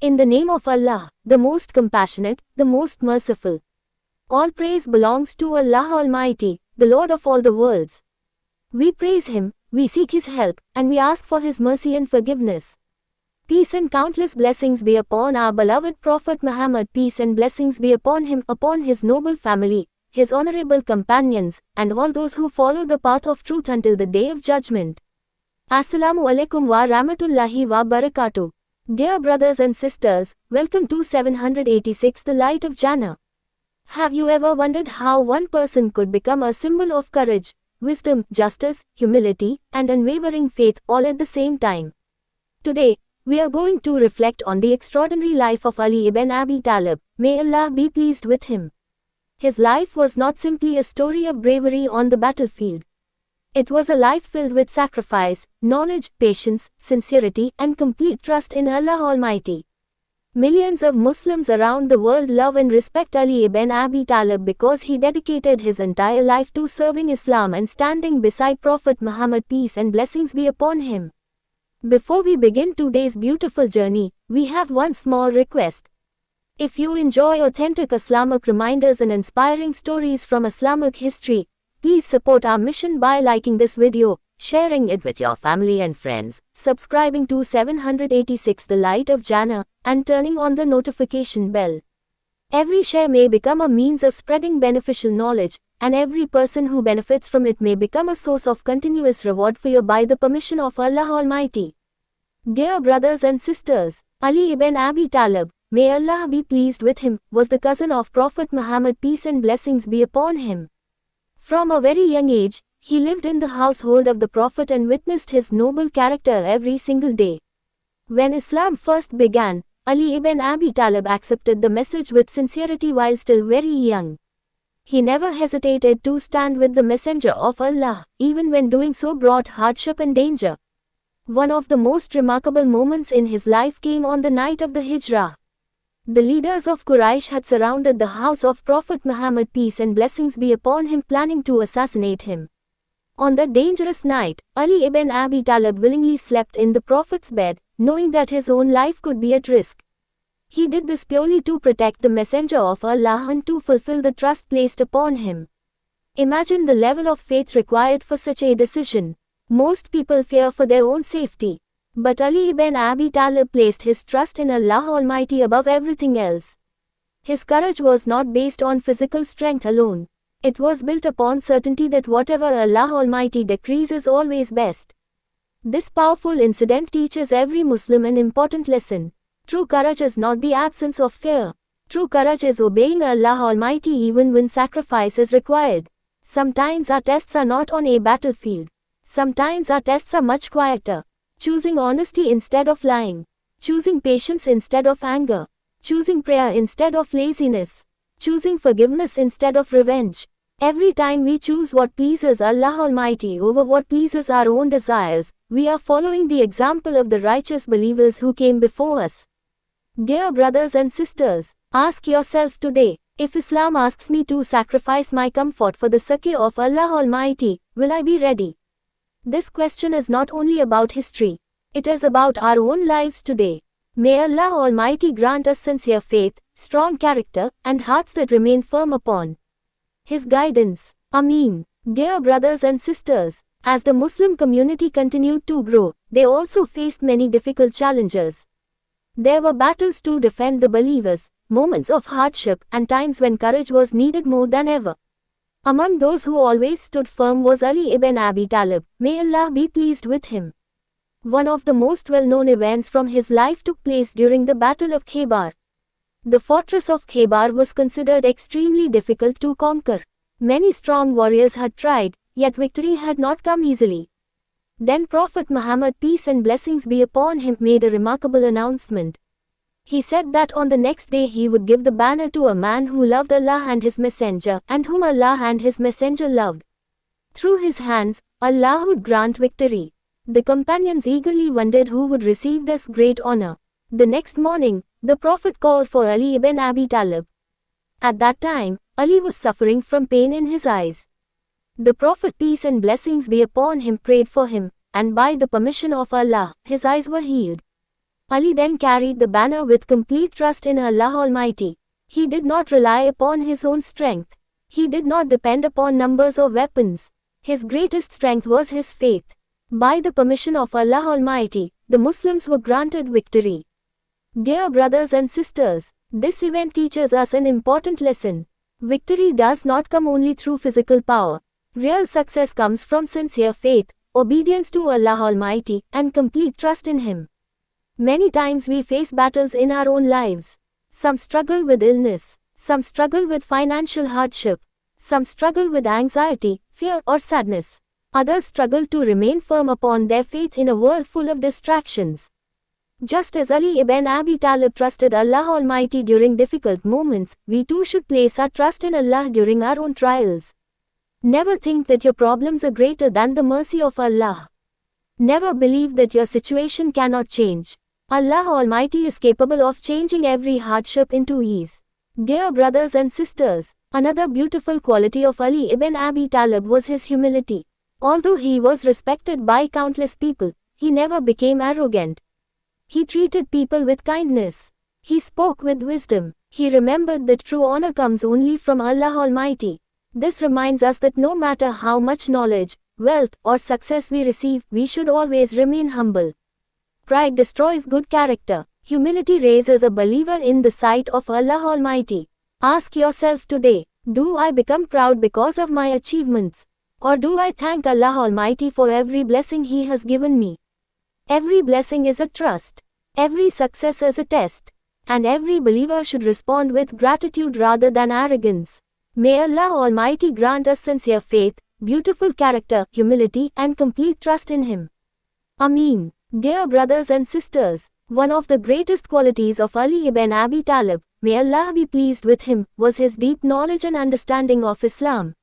In the name of Allah, the most compassionate, the most merciful. All praise belongs to Allah Almighty, the Lord of all the worlds. We praise Him, we seek His help, and we ask for His mercy and forgiveness. Peace and countless blessings be upon our beloved Prophet Muhammad. Peace and blessings be upon him, upon his noble family, his honorable companions, and all those who follow the path of truth until the day of judgment. Assalamu alaikum wa rahmatullahi wa barakatuh. Dear brothers and sisters, welcome to 786 The Light of Jannah. Have you ever wondered how one person could become a symbol of courage, wisdom, justice, humility, and unwavering faith all at the same time? Today, we are going to reflect on the extraordinary life of Ali ibn Abi Talib. May Allah be pleased with him. His life was not simply a story of bravery on the battlefield. It was a life filled with sacrifice, knowledge, patience, sincerity, and complete trust in Allah Almighty. Millions of Muslims around the world love and respect Ali ibn Abi Talib because he dedicated his entire life to serving Islam and standing beside Prophet Muhammad, peace and blessings be upon him. Before we begin today's beautiful journey, we have one small request. If you enjoy authentic Islamic reminders and inspiring stories from Islamic history, please support our mission by liking this video, sharing it with your family and friends, subscribing to 786 The Light of Jannah, and turning on the notification bell. Every share may become a means of spreading beneficial knowledge, and every person who benefits from it may become a source of continuous reward for you by the permission of Allah Almighty. Dear brothers and sisters, Ali ibn Abi Talib, may Allah be pleased with him, was the cousin of Prophet Muhammad, peace and blessings be upon him. From a very young age, he lived in the household of the Prophet and witnessed his noble character every single day. When Islam first began, Ali ibn Abi Talib accepted the message with sincerity while still very young. He never hesitated to stand with the Messenger of Allah, even when doing so brought hardship and danger. One of the most remarkable moments in his life came on the night of the Hijrah. The leaders of Quraysh had surrounded the house of Prophet Muhammad, peace and blessings be upon him, planning to assassinate him. On that dangerous night, Ali ibn Abi Talib willingly slept in the Prophet's bed, knowing that his own life could be at risk. He did this purely to protect the Messenger of Allah and to fulfill the trust placed upon him. Imagine the level of faith required for such a decision. Most people fear for their own safety. But Ali ibn Abi Talib placed his trust in Allah Almighty above everything else. His courage was not based on physical strength alone. It was built upon certainty that whatever Allah Almighty decrees is always best. This powerful incident teaches every Muslim an important lesson. True courage is not the absence of fear. True courage is obeying Allah Almighty even when sacrifice is required. Sometimes our tests are not on a battlefield. Sometimes our tests are much quieter. Choosing honesty instead of lying. Choosing patience instead of anger. Choosing prayer instead of laziness. Choosing forgiveness instead of revenge. Every time we choose what pleases Allah Almighty over what pleases our own desires, we are following the example of the righteous believers who came before us. Dear brothers and sisters, ask yourself today, if Islam asks me to sacrifice my comfort for the sake of Allah Almighty, will I be ready? This question is not only about history, it is about our own lives today. May Allah Almighty grant us sincere faith, strong character, and hearts that remain firm upon His guidance. Ameen. Dear brothers and sisters, as the Muslim community continued to grow, they also faced many difficult challenges. There were battles to defend the believers, moments of hardship, and times when courage was needed more than ever. Among those who always stood firm was Ali ibn Abi Talib, may Allah be pleased with him. One of the most well-known events from his life took place during the Battle of Khaybar. The fortress of Khaybar was considered extremely difficult to conquer. Many strong warriors had tried, yet victory had not come easily. Then Prophet Muhammad, peace and blessings be upon him, made a remarkable announcement. He said that on the next day he would give the banner to a man who loved Allah and His Messenger, and whom Allah and His Messenger loved. Through his hands, Allah would grant victory. The companions eagerly wondered who would receive this great honor. The next morning, the Prophet called for Ali ibn Abi Talib. At that time, Ali was suffering from pain in his eyes. The Prophet, peace and blessings be upon him, prayed for him, and by the permission of Allah, his eyes were healed. Ali then carried the banner with complete trust in Allah Almighty. He did not rely upon his own strength. He did not depend upon numbers or weapons. His greatest strength was his faith. By the permission of Allah Almighty, the Muslims were granted victory. Dear brothers and sisters, this event teaches us an important lesson. Victory does not come only through physical power. Real success comes from sincere faith, obedience to Allah Almighty, and complete trust in Him. Many times we face battles in our own lives. Some struggle with illness, some struggle with financial hardship, some struggle with anxiety, fear, or sadness. Others struggle to remain firm upon their faith in a world full of distractions. Just as Ali ibn Abi Talib trusted Allah Almighty during difficult moments, we too should place our trust in Allah during our own trials. Never think that your problems are greater than the mercy of Allah. Never believe that your situation cannot change. Allah Almighty is capable of changing every hardship into ease. Dear brothers and sisters, another beautiful quality of Ali ibn Abi Talib was his humility. Although he was respected by countless people, he never became arrogant. He treated people with kindness. He spoke with wisdom. He remembered that true honor comes only from Allah Almighty. This reminds us that no matter how much knowledge, wealth, or success we receive, we should always remain humble. Pride destroys good character. Humility raises a believer in the sight of Allah Almighty. Ask yourself today, do I become proud because of my achievements? Or do I thank Allah Almighty for every blessing He has given me? Every blessing is a trust. Every success is a test. And every believer should respond with gratitude rather than arrogance. May Allah Almighty grant us sincere faith, beautiful character, humility, and complete trust in Him. Ameen. Dear brothers and sisters, one of the greatest qualities of Ali ibn Abi Talib, may Allah be pleased with him, was his deep knowledge and understanding of Islam.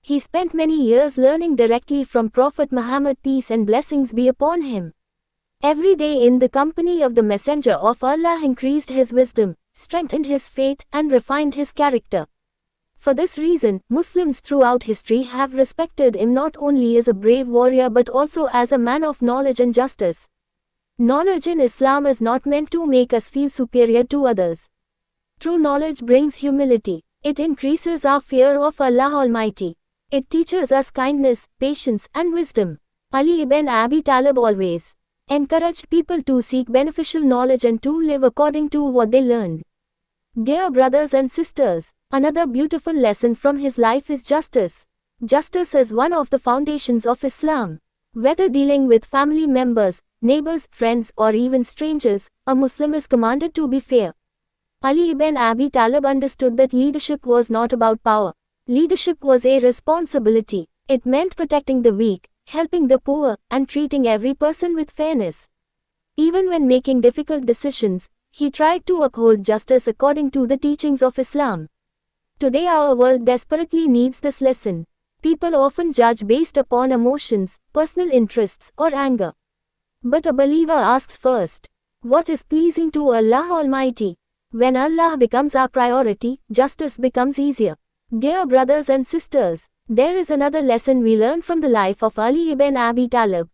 He spent many years learning directly from Prophet Muhammad, peace and blessings be upon him. Every day in the company of the Messenger of Allah increased his wisdom, strengthened his faith, and refined his character. For this reason, Muslims throughout history have respected him not only as a brave warrior but also as a man of knowledge and justice. Knowledge in Islam is not meant to make us feel superior to others. True knowledge brings humility. It increases our fear of Allah Almighty. It teaches us kindness, patience, and wisdom. Ali ibn Abi Talib always encouraged people to seek beneficial knowledge and to live according to what they learned. Dear brothers and sisters, another beautiful lesson from his life is justice. Justice is one of the foundations of Islam. Whether dealing with family members, neighbors, friends, or even strangers, a Muslim is commanded to be fair. Ali ibn Abi Talib understood that leadership was not about power. Leadership was a responsibility. It meant protecting the weak, helping the poor, and treating every person with fairness. Even when making difficult decisions, he tried to uphold justice according to the teachings of Islam. Today our world desperately needs this lesson. People often judge based upon emotions, personal interests, or anger. But a believer asks first, what is pleasing to Allah Almighty? When Allah becomes our priority, justice becomes easier. Dear brothers and sisters, there is another lesson we learn from the life of Ali ibn Abi Talib.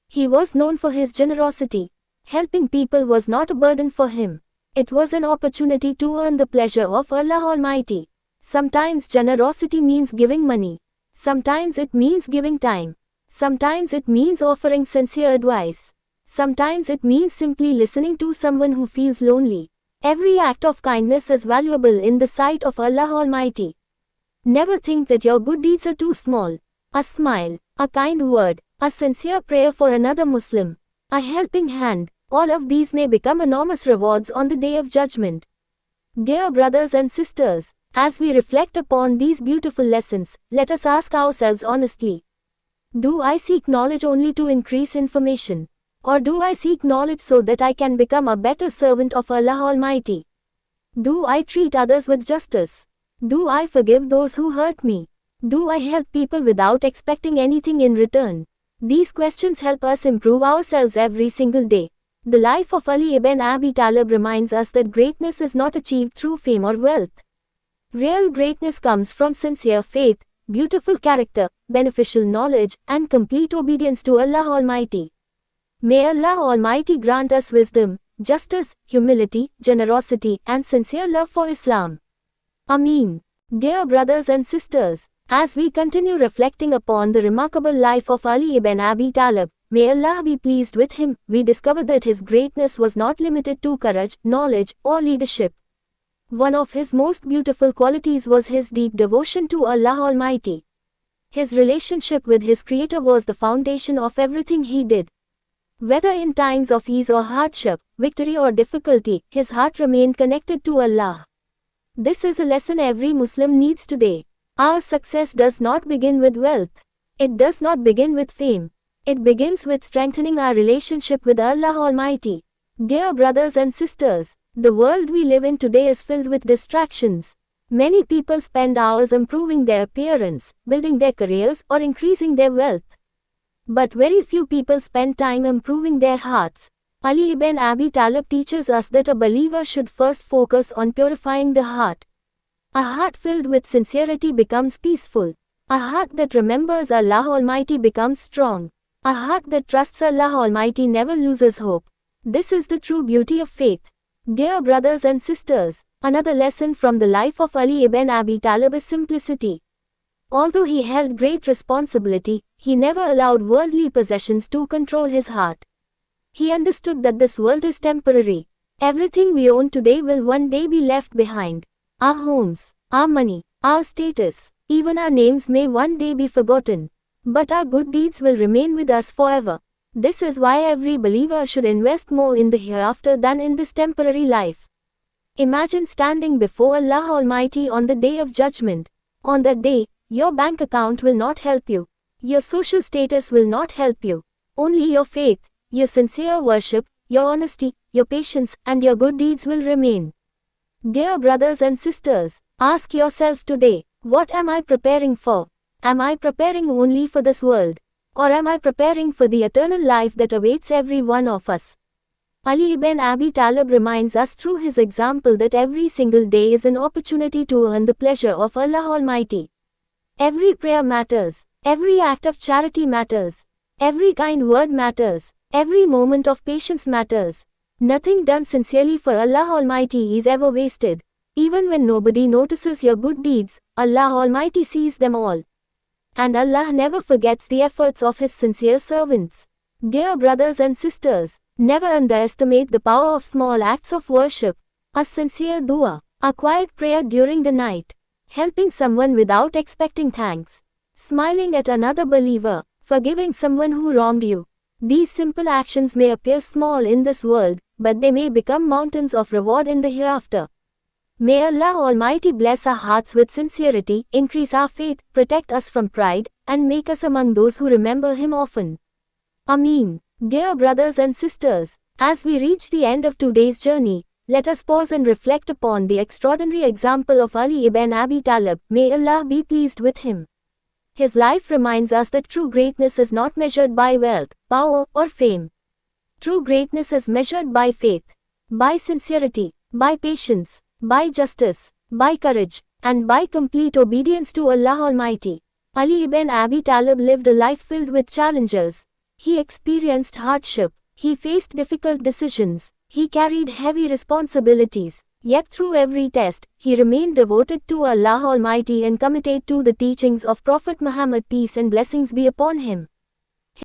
He was known for his generosity. Helping people was not a burden for him. It was an opportunity to earn the pleasure of Allah Almighty. Sometimes generosity means giving money. Sometimes it means giving time. Sometimes it means offering sincere advice. Sometimes it means simply listening to someone who feels lonely. Every act of kindness is valuable in the sight of Allah Almighty. Never think that your good deeds are too small. A smile, a kind word, a sincere prayer for another Muslim, a helping hand, all of these may become enormous rewards on the Day of Judgment. Dear brothers and sisters, as we reflect upon these beautiful lessons, let us ask ourselves honestly. Do I seek knowledge only to increase information? Or do I seek knowledge so that I can become a better servant of Allah Almighty? Do I treat others with justice? Do I forgive those who hurt me? Do I help people without expecting anything in return? These questions help us improve ourselves every single day. The life of Ali ibn Abi Talib reminds us that greatness is not achieved through fame or wealth. Real greatness comes from sincere faith, beautiful character, beneficial knowledge, and complete obedience to Allah Almighty. May Allah Almighty grant us wisdom, justice, humility, generosity, and sincere love for Islam. Ameen. Dear brothers and sisters, as we continue reflecting upon the remarkable life of Ali ibn Abi Talib, may Allah be pleased with him, we discover that his greatness was not limited to courage, knowledge, or leadership. One of his most beautiful qualities was his deep devotion to Allah Almighty. His relationship with his Creator was the foundation of everything he did. Whether in times of ease or hardship, victory or difficulty, his heart remained connected to Allah. This is a lesson every Muslim needs today. Our success does not begin with wealth. It does not begin with fame. It begins with strengthening our relationship with Allah Almighty. Dear brothers and sisters, the world we live in today is filled with distractions. Many people spend hours improving their appearance, building their careers, or increasing their wealth. But very few people spend time improving their hearts. Ali ibn Abi Talib teaches us that a believer should first focus on purifying the heart. A heart filled with sincerity becomes peaceful. A heart that remembers Allah Almighty becomes strong. A heart that trusts Allah Almighty never loses hope. This is the true beauty of faith. Dear brothers and sisters, another lesson from the life of Ali ibn Abi Talib is simplicity. Although he held great responsibility, he never allowed worldly possessions to control his heart. He understood that this world is temporary. Everything we own today will one day be left behind. Our homes, our money, our status, even our names may one day be forgotten. But our good deeds will remain with us forever. This is why every believer should invest more in the hereafter than in this temporary life. Imagine standing before Allah Almighty on the Day of Judgment. On that day, your bank account will not help you. Your social status will not help you. Only your faith, your sincere worship, your honesty, your patience, and your good deeds will remain. Dear brothers and sisters, ask yourself today, what am I preparing for? Am I preparing only for this world? Or am I preparing for the eternal life that awaits every one of us? Ali ibn Abi Talib reminds us through his example that every single day is an opportunity to earn the pleasure of Allah Almighty. Every prayer matters. Every act of charity matters. Every kind word matters. Every moment of patience matters. Nothing done sincerely for Allah Almighty is ever wasted. Even when nobody notices your good deeds, Allah Almighty sees them all. And Allah never forgets the efforts of His sincere servants. Dear brothers and sisters, never underestimate the power of small acts of worship. A sincere dua, a quiet prayer during the night, helping someone without expecting thanks, smiling at another believer, forgiving someone who wronged you. These simple actions may appear small in this world, but they may become mountains of reward in the hereafter. May Allah Almighty bless our hearts with sincerity, increase our faith, protect us from pride, and make us among those who remember Him often. Ameen. Dear brothers and sisters, as we reach the end of today's journey, let us pause and reflect upon the extraordinary example of Ali ibn Abi Talib. May Allah be pleased with him. His life reminds us that true greatness is not measured by wealth, power, or fame. True greatness is measured by faith, by sincerity, by patience, by justice, by courage, and by complete obedience to Allah Almighty. Ali ibn Abi Talib lived a life filled with challenges. He experienced hardship, he faced difficult decisions, he carried heavy responsibilities. Yet through every test, he remained devoted to Allah Almighty and committed to the teachings of Prophet Muhammad, peace and blessings be upon him.